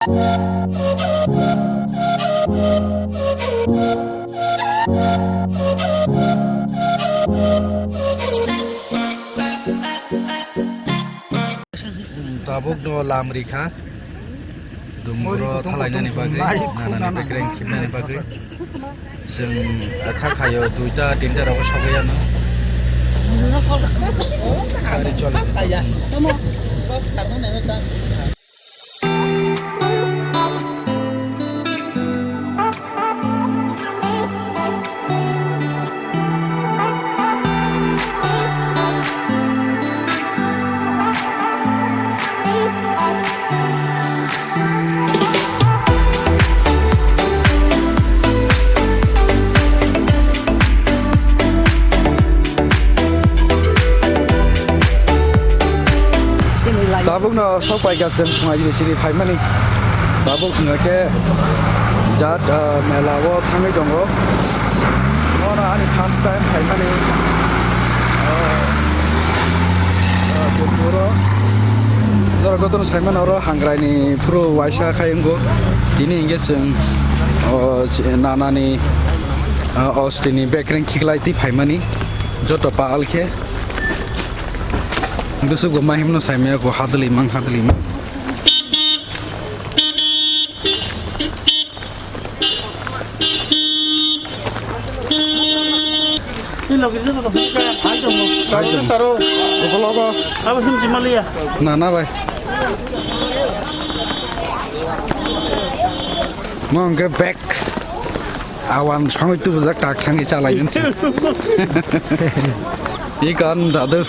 Tabuk do lamrika, Dumbur thalainani bagui, nanani bekreng khibnani bagui. जों खाखायो दुइटा तिनटा रावबो सगायानो गारि Tabuk no sopai gasem ngaji sini paimani tabuk ngake jat mela wo thangai dongo ora ani first time paimani Tripura dor goton saiman ora hangraini puro waisa khayengo ini inge जों nanani ostini bekreng khiklaiti paimani joto pa alke Besok gue main no saya aku hadli mang. Ini lagi tu tu kayak hajam. Hajam. Taruh. Logo. Apa sih cimali ya? Nah, bay. Mau ke back. Awan sangat itu betul tak canggih calain sih. Ikan tak tu.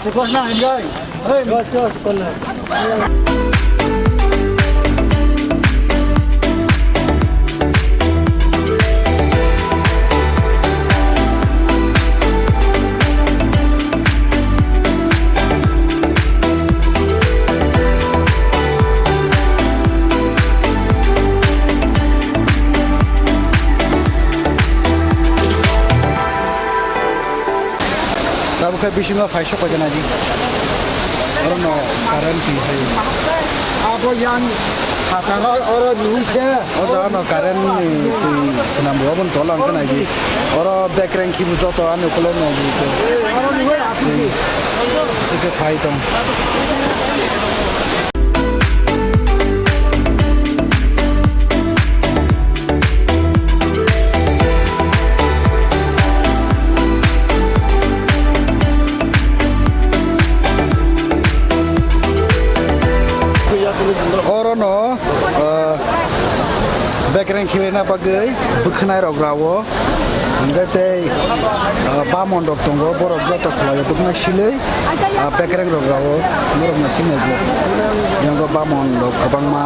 Sekolah nak enjoy. Hei, baca sekolah. Tahu kan bisingnya faisal kau jangan lagi. Orang no karen pisah. Apa yang kata orang lupa? Orang no karen ni senam buat pun tolong kan lagi. Orang background kibu joto anu kalau lagi. Orang ni apa? Sikit fai tong. Orang no background khilena bagai bukhnai rograwo ngate bamon dok tonggo borok joto khlayo bukhnai silei background rograwo morok na sinai yang go bamon dok kabangma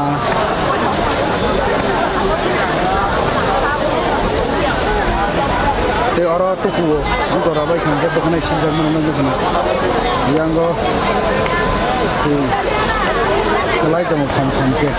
te oro tuku angko rabai khangke bukhnai sinjak mono bukna yang go Kelai kamu kom ke.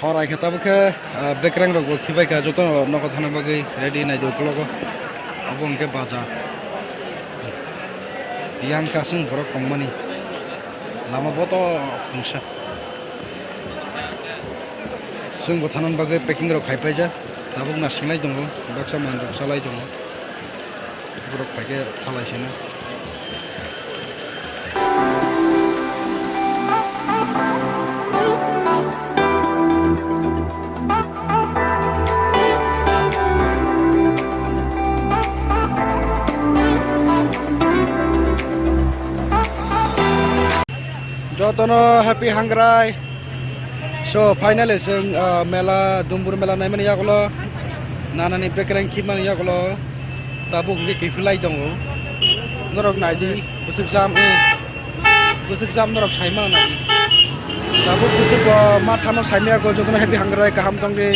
Khorang kita buka background rok kibai ka joto noko thana bagai ready nai do klogo abong ke baza yang kasung borok kongmani lama boto fungsa sung bothanan bagai packing rok khaipai ja tabuk na singlai dongo baksa man rok salai dongo borok paike thalai sina jotono happy hangrai so finally sing mela Dumbur mela nai mani yakolo nanani bekreng kimani yakolo tabuk nge kiflai dongo norok naidi busuk jam norok saima nai tabuk busuk mathano saimya go jotono happy hangrai kaham tongde